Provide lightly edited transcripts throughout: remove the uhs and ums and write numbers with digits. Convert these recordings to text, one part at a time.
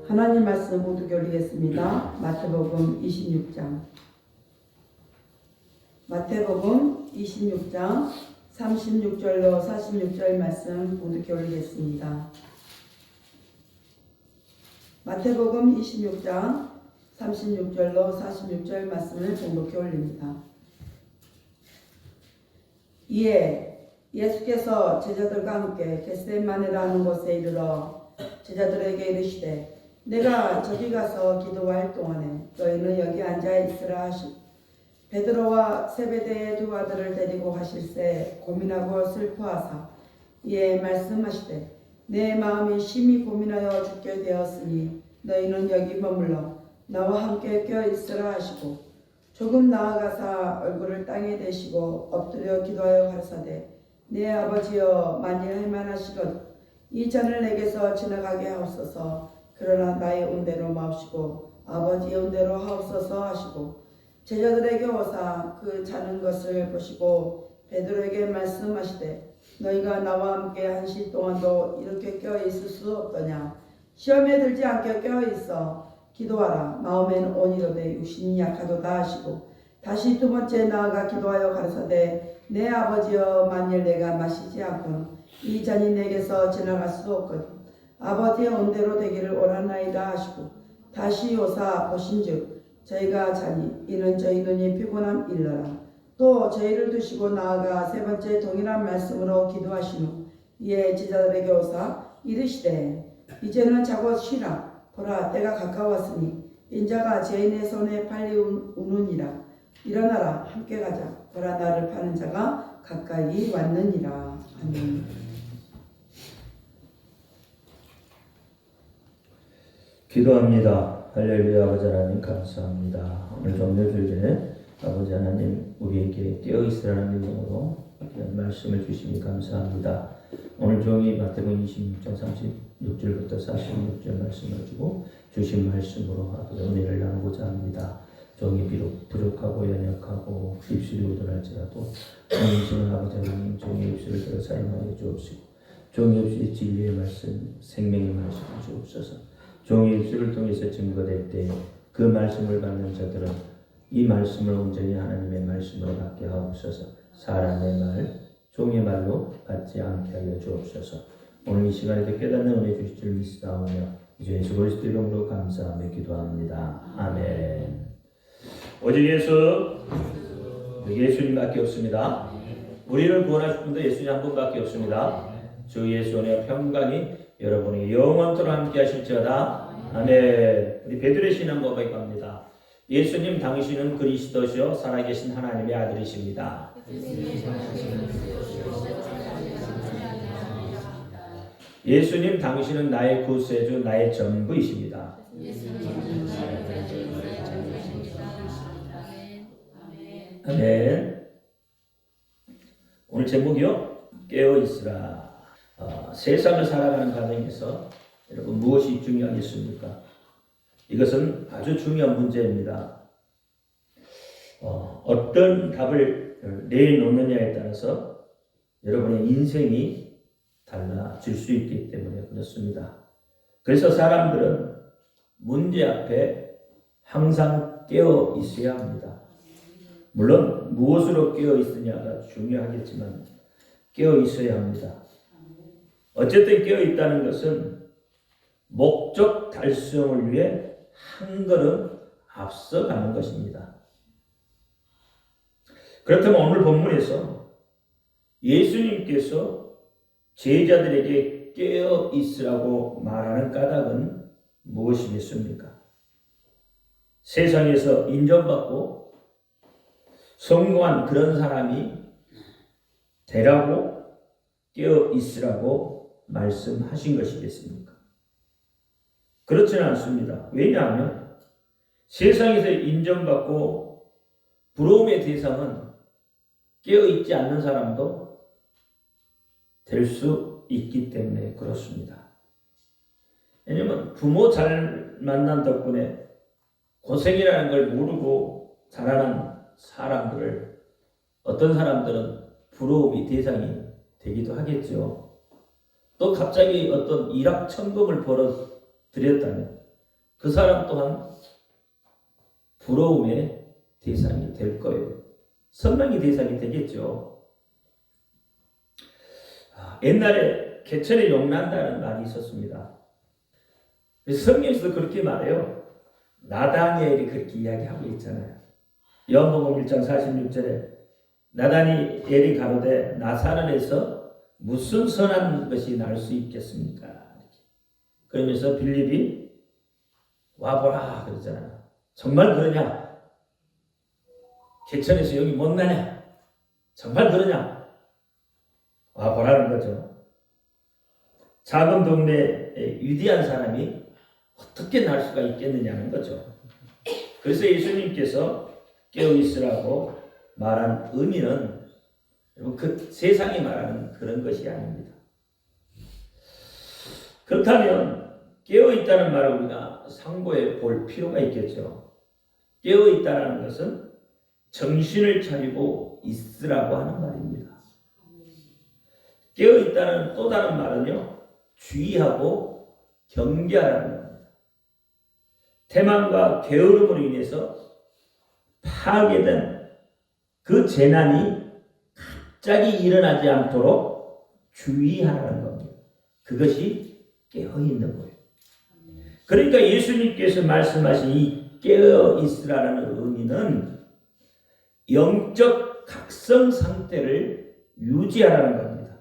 하나님 말씀 모두 교리겠습니다. 마태복음 26장. 마태복음 26장 36절로 46절 말씀 모두 교리겠습니다. 마태복음 26장 36절로 46절 말씀을 봉독해 올립니다. 이에 예수께서 제자들과 함께 겟세마네라는 곳에 이르러 제자들에게 이르시되 내가 저기 가서 기도할 동안에 너희는 여기 앉아 있으라 하시고 베드로와 세베대의 두 아들을 데리고 가실새 고민하고 슬퍼하사 이에 말씀하시되 내 마음이 심히 고민하여 죽게 되었으니 너희는 여기 머물러 나와 함께 껴 있으라 하시고 조금 나아가사 얼굴을 땅에 대시고 엎드려 기도하여 가라사대 내 아버지여 만일 할만하시거든 이 잔을 내게서 지나가게 하옵소서. 그러나 나의 온대로 마옵시고 아버지의 온대로 하옵소서 하시고 제자들에게 오사 그 자는 것을 보시고 베드로에게 말씀하시되 너희가 나와 함께 한 시 동안도 이렇게 껴 있을 수 없더냐. 시험에 들지 않게 껴 있어 기도하라. 마음에는 온이로되 육신이 약하도다 하시고 다시 두 번째 나아가 기도하여 가라사대 내 아버지여 만일 내가 마시지 않고는 이 잔이 내게서 지나갈 수 없거든 아버지의 온대로 되기를 원하나이다 하시고 다시 오사 보신즉 저희가 자니 이는 저희 눈이 피곤함 일러라. 또 저희를 두시고 나아가 세 번째 동일한 말씀으로 기도하신 후 이에 제자들에게 오사 이르시되 이제는 자고 쉬라. 보라 때가 가까웠으니 인자가 죄인의 손에 팔리우느니라. 일어나라 함께 가자. 보라 나를 파는 자가 가까이 왔느니라. 아멘. 기도합니다. 할렐루야. 아버지 하나님 감사합니다. 오늘 종료주일에 아버지 하나님 우리에게 깨어있으라는 내용으로 말씀을 주시니 감사합니다. 오늘 종이 마태복음 26장 36절부터 46절 말씀을 주고 주신 말씀으로 은혜를 나누고자 합니다. 종이 비록 부족하고 연약하고 입술이 우둔할지라도 성령이시는 아버지 하나님 종의 입술을 들어 사용하여 주옵시고 종의 입술이 진리의 말씀 생명의 말씀을 주옵소서. 종의 입술을 통해서 증거될 때 그 말씀을 받는 자들은 이 말씀을 온전히 하나님의 말씀으로 받게 하옵소서. 사람의 말, 종의 말로 받지 않게 하여 주옵소서. 오늘 이 시간에도 깨닫는 은혜 주실 줄 믿사오며 예수 그리스도의 이름으로 감사하며 기도합니다. 아멘. 오직 예수님밖에 없습니다. 우리를 구원하실 분도 예수님 한 분밖에 없습니다. 주 예수의 평강이 여러분에게 영원토록 함께 하실지어다. 아멘. 우리 베드로의 신앙 고백합니다. 예수님 당신은 그리스도시요 살아계신 하나님의 아들이십니다. 예수님 당신은 나의 구세주 나의 전부이십니다. 아멘. 오늘 제목이요 깨어있으라. 세상을 살아가는 과정에서 여러분 무엇이 중요하겠습니까? 이것은 아주 중요한 문제입니다. 어떤 답을 내놓느냐에 따라서 여러분의 인생이 달라질 수 있기 때문에 그렇습니다. 그래서 사람들은 문제 앞에 항상 깨어 있어야 합니다. 물론 무엇으로 깨어 있으냐가 중요하겠지만 깨어 있어야 합니다. 어쨌든 깨어 있다는 것은 목적 달성을 위해 한 걸음 앞서가는 것입니다. 그렇다면 오늘 본문에서 예수님께서 제자들에게 깨어 있으라고 말하는 까닭은 무엇이겠습니까? 세상에서 인정받고 성공한 그런 사람이 되라고 깨어 있으라고 말씀하신 것이겠습니까? 그렇지는 않습니다. 왜냐하면 세상에서 인정받고 부러움의 대상은 깨어있지 않는 사람도 될 수 있기 때문에 그렇습니다. 왜냐하면 부모 잘 만난 덕분에 고생이라는 걸 모르고 자라난 사람들을 어떤 사람들은 부러움이 대상이 되기도 하겠죠. 또 갑자기 어떤 일확천금을 벌어들였다면 그 사람 또한 부러움의 대상이 될 거예요. 선망의 대상이 되겠죠. 옛날에 개천에 용난다는 말이 있었습니다. 성경에서도 그렇게 말해요. 나다니엘이 그렇게 이야기하고 있잖아요. 요한복음 1장 46절에 나다니엘이 가로되 나사렛에서 무슨 선한 것이 날 수 있겠습니까? 그러면서 빌립이 와보라 그러잖아요. 정말 그러냐? 개천에서 여기 못 나냐? 정말 그러냐? 와보라는 거죠. 작은 동네에 위대한 사람이 어떻게 날 수가 있겠느냐는 거죠. 그래서 예수님께서 깨어있으라고 말한 의미는 그 세상이 말하는 그런 것이 아닙니다. 그렇다면 깨어있다는 말을 우리가 상고해 볼 필요가 있겠죠. 깨어있다는 것은 정신을 차리고 있으라고 하는 말입니다. 깨어있다는 또 다른 말은요, 주의하고 경계하라는 겁니다. 태만과 게으름으로 인해서 파괴된 그 재난이 갑자기 일어나지 않도록 주의하라는 겁니다. 그것이 깨어있는 거예요. 그러니까 예수님께서 말씀하신 이 깨어있으라는 의미는 영적 각성 상태를 유지하라는 겁니다.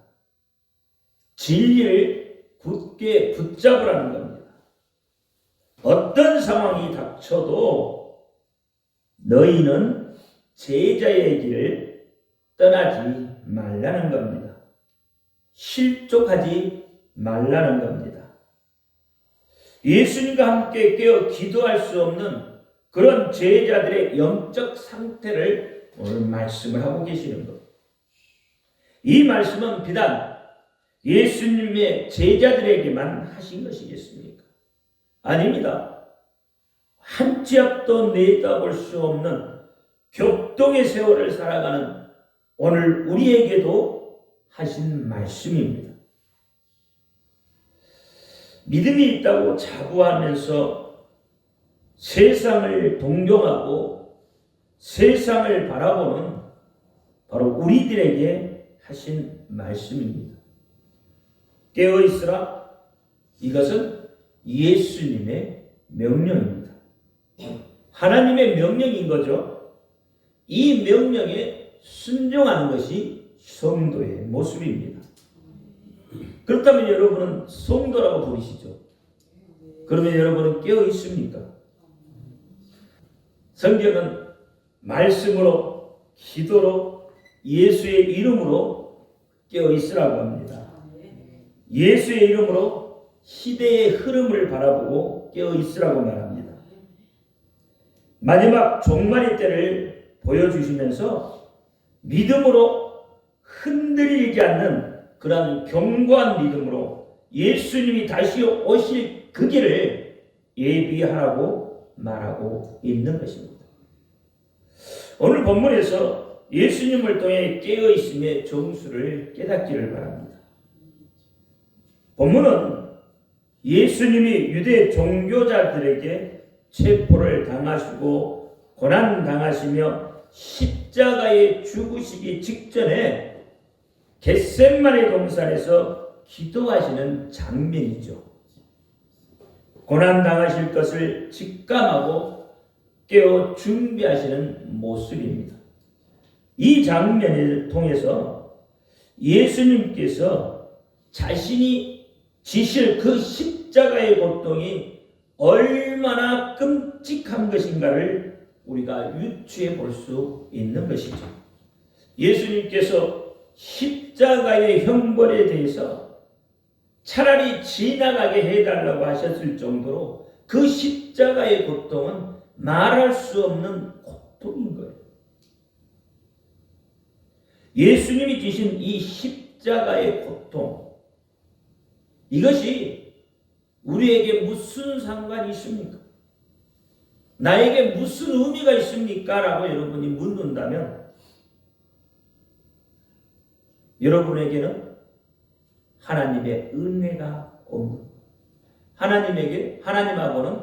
진리를 굳게 붙잡으라는 겁니다. 어떤 상황이 닥쳐도 너희는 제자의 길을 떠나지 말라는 겁니다. 실족하지 말라는 겁니다. 예수님과 함께 깨어 기도할 수 없는 그런 제자들의 영적 상태를 오늘 말씀을 하고 계시는 것. 이 말씀은 비단 예수님의 제자들에게만 하신 것이겠습니까? 아닙니다. 한 치 앞도 내다볼 수 없는 격동의 세월을 살아가는 오늘 우리에게도 하신 말씀입니다. 믿음이 있다고 자부하면서 세상을 동경하고 세상을 바라보는 바로 우리들에게 하신 말씀입니다. 깨어있으라. 이것은 예수님의 명령입니다. 하나님의 명령인 거죠. 이 명령에 순종하는 것이 성도의 모습입니다. 그렇다면 여러분은 성도라고 부르시죠. 그러면 여러분은 깨어 있습니까? 성경은 말씀으로, 기도로, 예수의 이름으로 깨어 있으라고 합니다. 예수의 이름으로 시대의 흐름을 바라보고 깨어 있으라고 말합니다. 마지막 종말의 때를 보여주시면서 믿음으로 흔들리지 않는 그러한 견고한 믿음으로 예수님이 다시 오실 그 길을 예비하라고 말하고 있는 것입니다. 오늘 본문에서 예수님을 통해 깨어있음의 정수를 깨닫기를 바랍니다. 본문은 예수님이 유대 종교자들에게 체포를 당하시고 고난당하시며 십자가에 죽으시기 직전에 겟세마네 동산에서 기도하시는 장면이죠. 고난당하실 것을 직감하고 깨어 준비하시는 모습입니다. 이 장면을 통해서 예수님께서 자신이 지실 그 십자가의 고통이 얼마나 끔찍한 것인가를 우리가 유추해 볼 수 있는 것이죠. 예수님께서 십자가의 형벌에 대해서 차라리 지나가게 해달라고 하셨을 정도로 그 십자가의 고통은 말할 수 없는 고통인 거예요. 예수님이 지신 이 십자가의 고통, 이것이 우리에게 무슨 상관이 있습니까? 나에게 무슨 의미가 있습니까? 라고 여러분이 묻는다면 여러분에게는 하나님의 은혜가 없는, 하나님하고는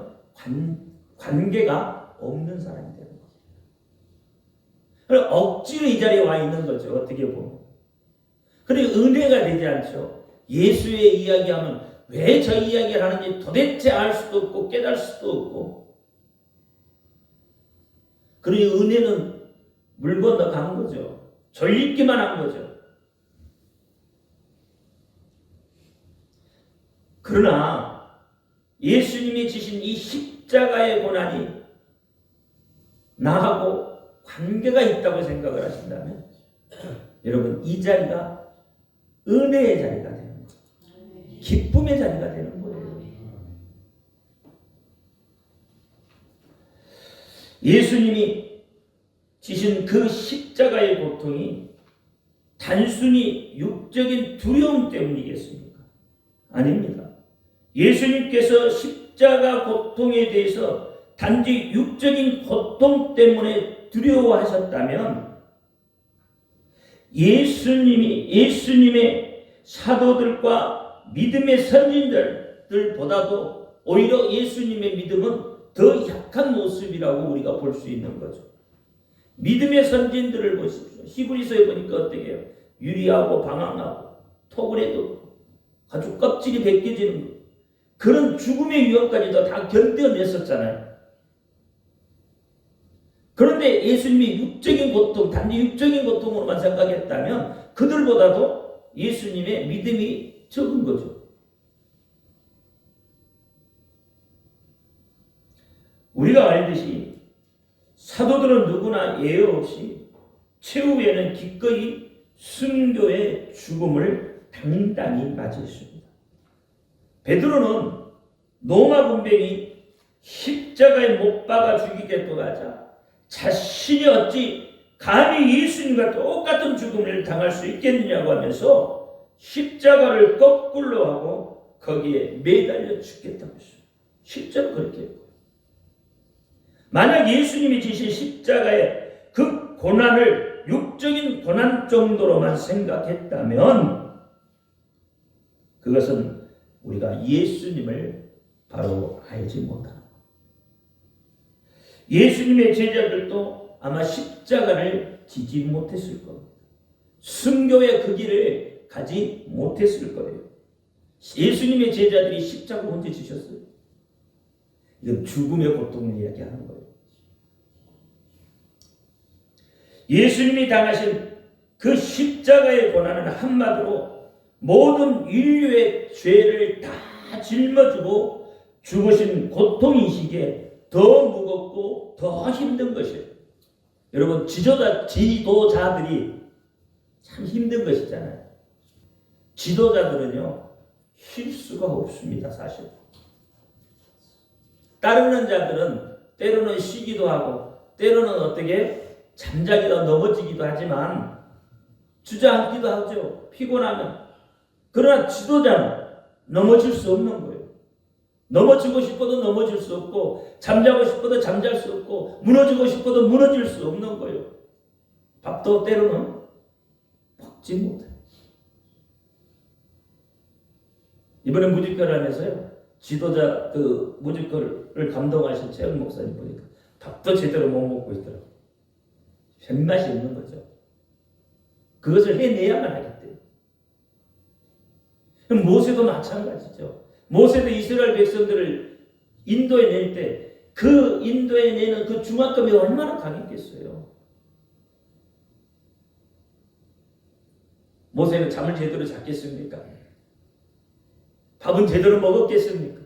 관계가 없는 사람이 되는 거예요. 억지로 이 자리에 와 있는 거죠. 어떻게 보면. 그리고 은혜가 되지 않죠. 예수의 이야기하면 왜 저 이야기를 하는지 도대체 알 수도 없고 깨달을 수도 없고. 그러니 은혜는 물 건너 간 거죠. 졸리기만 한 거죠. 그러나 예수님이 지신 이 십자가의 고난이 나하고 관계가 있다고 생각을 하신다면 여러분 이 자리가 은혜의 자리가 되는 거예요. 기쁨의 자리가 되는 거예요. 예수님이 지신 그 십자가의 고통이 단순히 육적인 두려움 때문이겠습니까? 아닙니다. 예수님께서 십자가 고통에 대해서 단지 육적인 고통 때문에 두려워하셨다면 예수님의 사도들과 믿음의 선진들보다도 오히려 예수님의 믿음은 더 약한 모습이라고 우리가 볼 수 있는 거죠. 믿음의 선진들을 보십시오. 히브리서에 보니까 어떻게 해요? 유리하고 방황하고 톡을 해도 아주 껍질이 벗겨지는 거. 그런 죽음의 위험까지도 다 견뎌냈었잖아요. 그런데 예수님이 육적인 고통, 단지 육적인 고통으로만 생각했다면 그들보다도 예수님의 믿음이 적은 거죠. 우리가 알듯이 사도들은 누구나 예외 없이 최후에는 기꺼이 순교의 죽음을 당당히 맞이했습니다. 베드로는 로마 군병이 십자가에 못 박아 죽이겠다고 하자 자신이 어찌 감히 예수님과 똑같은 죽음을 당할 수 있겠느냐고 하면서 십자가를 거꾸로 하고 거기에 매달려 죽겠다고 했어요. 실제로 그렇게 했고, 만약 예수님이 지신 십자가의 그 고난을 육적인 고난 정도로만 생각했다면 그것은 우리가 예수님을 바로 알지 못하는 것. 예수님의 제자들도 아마 십자가를 지지 못했을 겁니다. 순교의 그 길을 가지 못했을 거예요. 예수님의 제자들이 십자가 언제 지셨어요? 이건 죽음의 고통을 이야기하는 거예요. 예수님이 당하신 그 십자가의 고난은 한마디로 모든 인류의 죄를 다 짊어지고 죽으신 고통이시기에 더 무겁고 더 힘든 것이에요. 여러분, 지도자들이 참 힘든 것이잖아요. 지도자들은요, 쉴 수가 없습니다, 사실. 따르는 자들은 때로는 쉬기도 하고, 때로는 어떻게 잠자기도 넘어지기도 하지만, 주저앉기도 하죠. 피곤하면. 그러나 지도자는 넘어질 수 없는 거예요. 넘어지고 싶어도 넘어질 수 없고, 잠자고 싶어도 잠잘 수 없고, 무너지고 싶어도 무너질 수 없는 거예요. 밥도 때로는 먹지 못해요. 이번에 무지결하면서요, 지도자 그 무지결을 감동하신 최영 목사님 보니까 밥도 제대로 못 먹고 있더라고요. 별맛이 없는 거죠. 그것을 해내야만 하기 때문에. 모세도 마찬가지죠. 모세도 이스라엘 백성들을 인도에 낼 때 그 인도에 내는 그 중압감이 얼마나 강했겠어요. 모세는 잠을 제대로 잤겠습니까? 밥은 제대로 먹었겠습니까?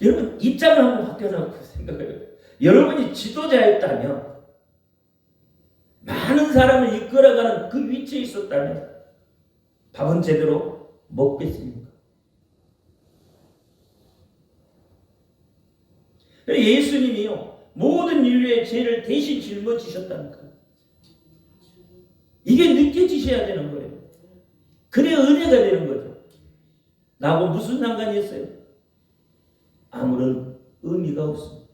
여러분, 입장을 한번 바꿔놓고 생각해요. 여러분이 지도자였다면, 많은 사람을 이끌어가는 그 위치에 있었다면 밥은 제대로 먹겠습니까? 예수님이요, 모든 인류의 죄를 대신 짊어지셨다니까요. 이게 느껴지셔야 되는 거예요. 그래야 은혜가 되는 거죠. 나하고 무슨 상관이 있어요? 아무런 의미가 없습니다.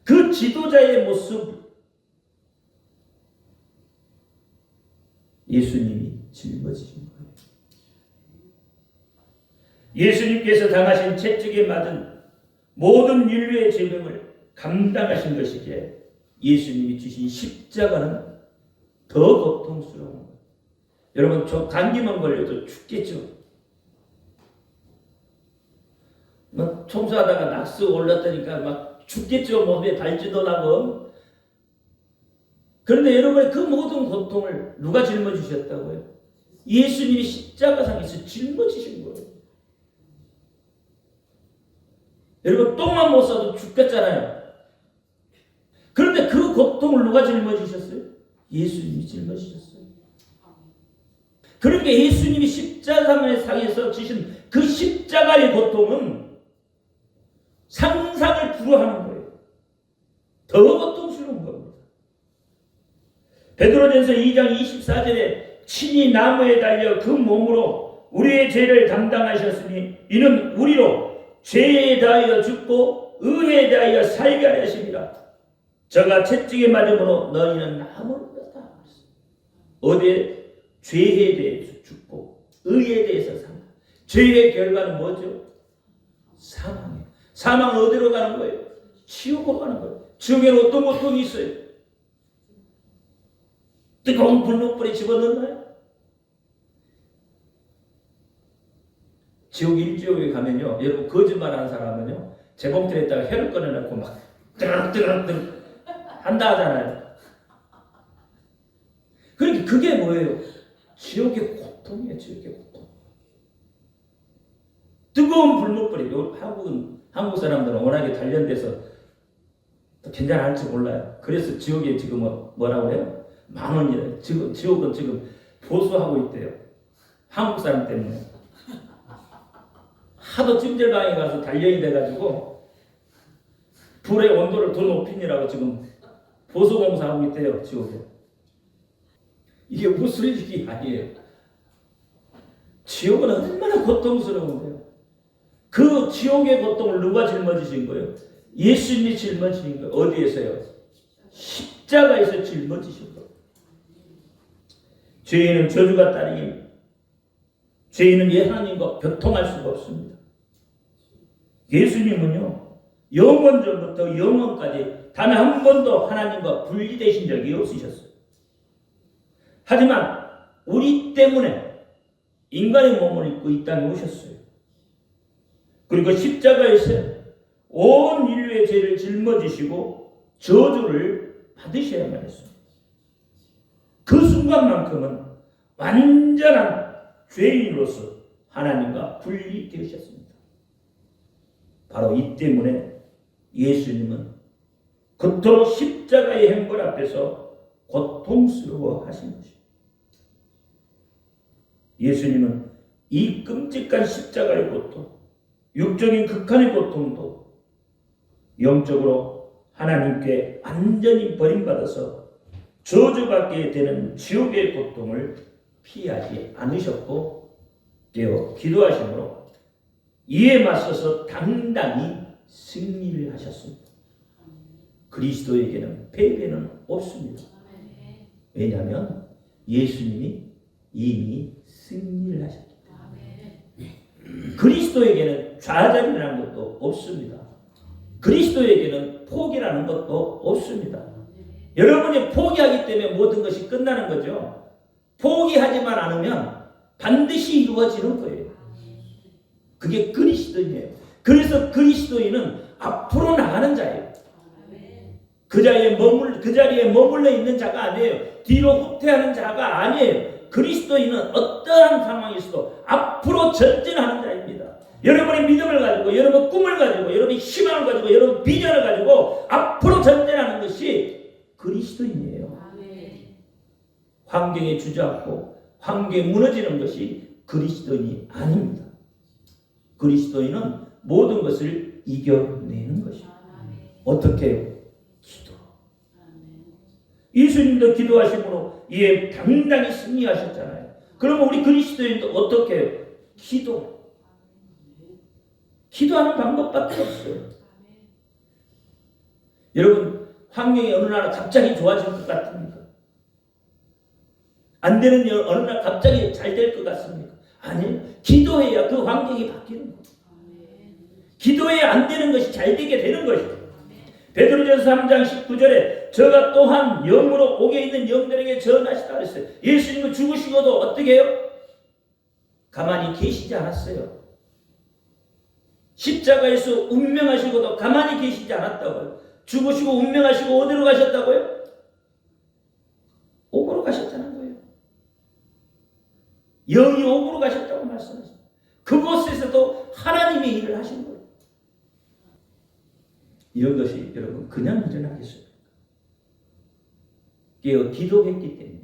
그 지도자의 모습, 예수님이 짊어지신 거예요. 예수님께서 당하신 채찍에 맞은 모든 인류의 질병을 감당하신 것이기에 예수님이 주신 십자가는 더 고통스러운 거예요. 여러분, 저 감기만 걸려도 죽겠죠. 막 청소하다가 낙수 올랐다니까 막 죽겠죠. 몸에 발지도 나고. 그런데 여러분의 그 모든 고통을 누가 짊어지셨다고요? 예수님이 십자가상에서 짊어지신 거예요. 여러분, 똥만 못 싸도 죽겠잖아요. 그런데 그 고통을 누가 짊어지셨어요? 예수님이 짊어지셨어요. 그러니까 예수님이 십자가상에서 지신 그 십자가의 고통은 상상을 불허하는 거예요. 더 고통스러운 겁니다. 베드로전서 2장 24절에 친히 나무에 달려 그 몸으로 우리의 죄를 담당하셨으니 이는 우리로 죄에 대하여 죽고 의에 대하여 살게 하려 하심이라. 저가 채찍에 맞음으로 너희는 나무를 떴다. 어디에? 죄에 대해서 죽고 의에 대해서 산다. 죄의 결과는 뭐죠? 사망이에요. 사망은 어디로 가는 거예요? 지옥으로 가는 거예요. 지옥에는 어떤 고통이 있어요? 뜨거운 불목불에 집어넣나요? 지옥 1지옥에 가면요, 여러분 거짓말하는 사람은요 재봉틀에다가 혀를 꺼내놓고 막 뜨르륵뜨르륵 한다 하잖아요. 그러니까 그게 뭐예요? 지옥의 고통이에요. 지옥의 고통. 뜨거운 불목불이. 한국 사람들은 워낙에 단련돼서 괜찮을지 몰라요. 그래서 지옥에 지금 뭐라고 해요? 10,000원이래요. 지옥은 지금 보수하고 있대요. 한국 사람 때문에. 하도 찜질방에 가서 단련이 돼가지고 불의 온도를 더 높이느라고 지금 보수공사하고 있대요. 지옥에. 이게 웃을 일이 아니에요. 지옥은 얼마나 고통스러운데요. 그 지옥의 고통을 누가 짊어지신 거예요? 예수님이 짊어지신 거예요. 어디에서요? 십자가에서 짊어지신 거예요. 죄인은 저주가 따르니 죄인은 하나님과 교통할 수가 없습니다. 예수님은요, 영원 전부터 영원까지 단 한 번도 하나님과 분리되신 적이 없으셨어요. 하지만 우리 때문에 인간의 몸을 입고 이 땅에 오셨어요. 그리고 십자가에서 온 인류의 죄를 짊어지시고 저주를 받으셔야만 했습니다. 그 순간만큼은 완전한 죄인으로서 하나님과 분리되셨습니다. 바로 이 때문에 예수님은 그토록 십자가의 형벌 앞에서 고통스러워 하신 것입니다. 예수님은 이 끔찍한 십자가의 고통, 육적인 극한의 고통도 영적으로 하나님께 완전히 버림받아서 저주받게 되는 지옥의 고통을 피하지 않으셨고 깨어 기도하심으로 이에 맞서서 당당히 승리를 하셨습니다. 그리스도에게는 패배는 없습니다. 왜냐하면 예수님이 이미 승리를 하셨기 때문에. 그리스도에게는 좌절이라는 것도 없습니다. 그리스도에게는 포기라는 것도 없습니다. 여러분이 포기하기 때문에 모든 것이 끝나는 거죠. 포기하지만 않으면 반드시 이루어지는 거예요. 그게 그리스도인이에요. 그래서 그리스도인은 앞으로 나가는 자예요. 그 자리에 머물러 있는 자가 아니에요. 뒤로 후퇴하는 자가 아니에요. 그리스도인은 어떠한 상황에서도 앞으로 전진하는 자입니다. 여러분의 믿음을 가지고, 여러분 꿈을 가지고, 여러분의 희망을 가지고, 여러분 비전을 가지고 앞으로 전진하는 것이 그리스도인이에요. 환경에 주저앉고 환경에 무너지는 것이 그리스도인이 아닙니다. 그리스도인은 모든 것을 이겨내는 것입니다. 어떻게 해요? 기도. 예수님도 기도하심으로 이에 당당히 승리하셨잖아요. 그러면 우리 그리스도인도 어떻게 해요? 기도. 기도하는 방법밖에 없어요. 여러분, 환경이 어느 날 갑자기 좋아질 것 같습니까? 안 되는 어느 날 갑자기 잘 될 것 같습니까? 아니요. 기도해야 그 환경이 바뀌는 거예요. 기도에 안 되는 것이 잘 되게 되는 것이죠. 베드로전서 3장 19절에 저가 또한 영으로 옥에 있는 영들에게 전하시다 그랬어요. 예수님은 죽으시고도 어떻게 해요? 가만히 계시지 않았어요. 십자가에서 운명하시고도 가만히 계시지 않았다고요. 죽으시고 운명하시고 어디로 가셨다고요? 옥으로 가셨다는 거예요. 영이 옥으로 가셨다고 말씀하십니다. 그곳에서도 하나님의 일을 하신 거예요. 이런 것이 여러분 그냥 일어나겠습니까? 깨어 기도했기 때문에.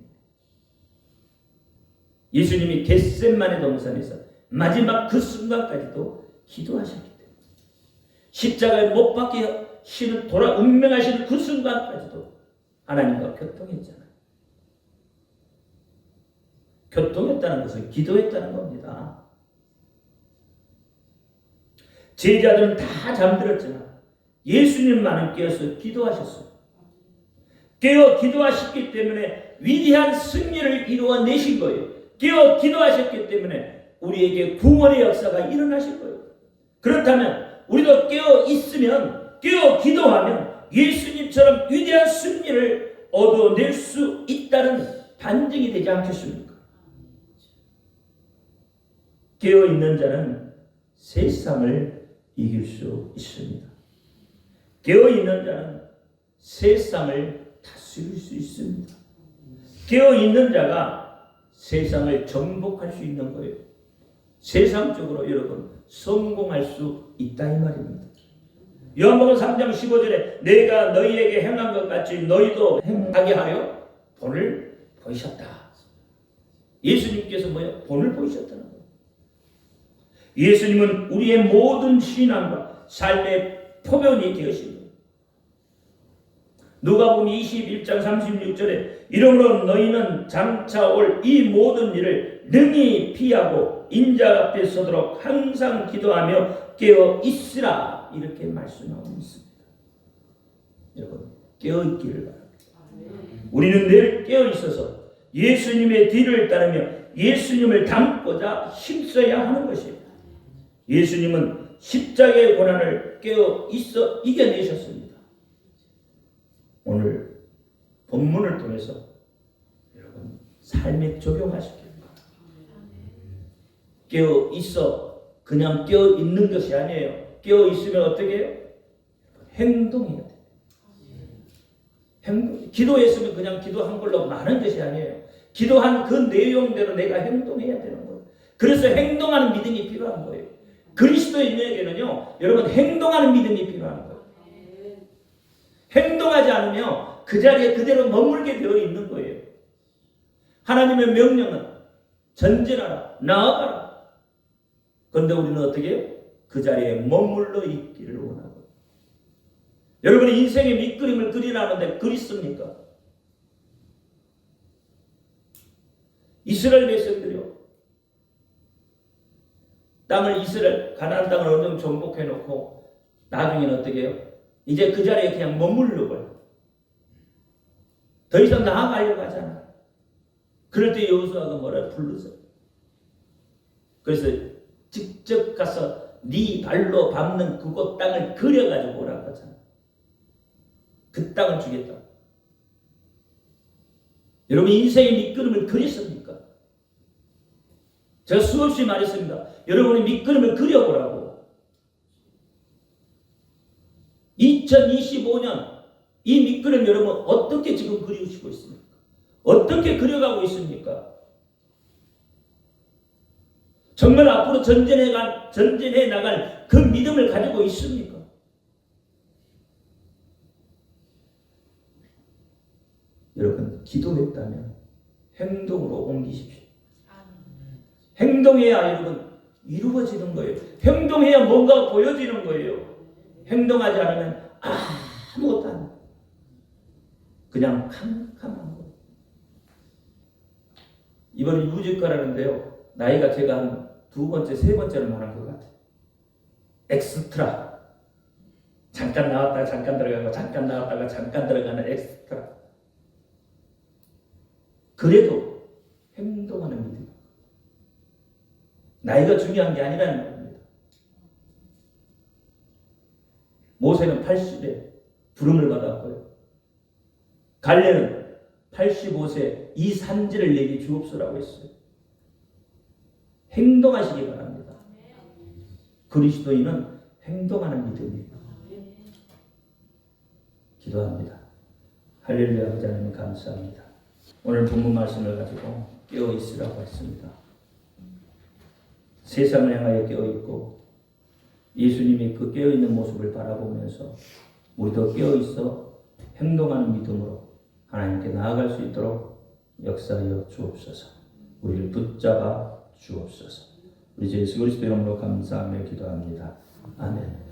예수님이 겟세마네 동산에서 마지막 그 순간까지도 기도하셨기 때문에. 십자가에 못 박히시는 운명하시는 그 순간까지도 하나님과 교통했잖아요. 교통했다는 것은 기도했다는 겁니다. 제자들은 다 잠들었지만 예수님만은 깨어서 기도하셨어요. 깨어 기도하셨기 때문에 위대한 승리를 이루어내신 거예요. 깨어 기도하셨기 때문에 우리에게 구원의 역사가 일어나신 거예요. 그렇다면 우리도 깨어 있으면, 깨어 기도하면 예수님처럼 위대한 승리를 얻어낼 수 있다는 반증이 되지 않겠습니까? 깨어 있는 자는 세상을 이길 수 있습니다. 깨어 있는 자는 세상을 다스릴 수 있습니다. 깨어 있는 자가 세상을 정복할 수 있는 거예요. 세상적으로 여러분 성공할 수 있다 이 말입니다. 요한복음 3장 15절에 내가 너희에게 행한 것 같이 너희도 행하게 하려 본을 보이셨다. 예수님께서 뭐예요? 본을 보이셨다는 거예요. 예수님은 우리의 모든 신앙과 삶의 표본이 되으신 거예요. 누가복음 21장 36절에 이러므로 너희는 장차 올 이 모든 일을 능히 피하고 인자 앞에 서도록 항상 기도하며 깨어 있으라 이렇게 말씀하고 있습니다. 여러분 깨어 있기를 바랍니다. 우리는 늘 깨어 있어서 예수님의 뒤를 따르며 예수님을 닮고자 힘써야 하는 것이에요. 예수님은 십자가의 고난을 깨어 있어 이겨내셨습니다. 오늘 본문을 통해서 여러분 삶에 적용하시길 바랍니다. 깨어 있어 그냥 깨어 있는 것이 아니에요. 깨어 있으면 어떻게 해요? 행동해야 돼요. 기도했으면 그냥 기도한 걸로 많은 것이 아니에요. 기도한 그 내용대로 내가 행동해야 되는 거예요. 그래서 행동하는 믿음이 필요한 거예요. 그리스도인에게는요, 여러분 행동하는 믿음이 필요한 거예요. 행동하지 않으면 그 자리에 그대로 머물게 되어 있는 거예요. 하나님의 명령은 전진하라, 나아가라. 그런데 우리는 어떻게 해요? 그 자리에 머물러 있기를 원하고. 여러분이 인생의 밑그림을 그리라는데 그리습니까? 이스라엘 백성들이요. 이스라엘 가나안 땅을 어느 정도 정복해 놓고 나중에는 어떻게 해요? 이제 그 자리에 그냥 머무르려고요. 더 이상 나아가려고 하잖아. 그럴 때 여호수아가 뭐라 부르죠. 그래서 직접 가서 네 발로 밟는 그곳 땅을 그려가지고 오라고 하잖아. 그 땅을 주겠다. 여러분 인생의 밑그림을 그렸습니까? 제가 수없이 말했습니다. 여러분이 밑그림을 그려보라고. 2025년 이 밑그림 여러분 어떻게 지금 그리시고 있습니까? 어떻게 그려가고 있습니까? 정말 앞으로 전진해 나갈 그 믿음을 가지고 있습니까? 여러분 기도했다면 행동으로 옮기십시오. 행동해야 여러분 이루어지는 거예요. 행동해야 뭔가 보여지는 거예요. 행동하지 않으면 아무것도 안 돼요. 그냥 캄캄한 거예요. 이번에 유직과라는데요. 나이가 제가 한 두 번째, 세 번째를 말한 것 같아요. 엑스트라. 잠깐 나왔다가 잠깐 들어가고 잠깐 나왔다가 잠깐 들어가는 엑스트라. 그래도 행동하는 믿음. 나이가 중요한 게 아니라는 겁니다. 모세는 80에 부름을 받았고요. 갈렙은 85세 이 산지를 내게 주옵소라고 했어요. 행동하시기 바랍니다. 그리스도인은 행동하는 믿음입니다. 기도합니다. 할렐루야. 아버지 하나님 감사합니다. 오늘 본문 말씀을 가지고 깨어 있으라고 했습니다. 세상을 향하여 깨어 있고 예수님이 그 깨어 있는 모습을 바라보면서 우리도 깨어 있어 행동하는 믿음으로 하나님께 나아갈 수 있도록 역사하여 주옵소서. 우리를 붙잡아 주옵소서. 우리 주 예수 그리스도 이름으로 감사하며 기도합니다. 아멘.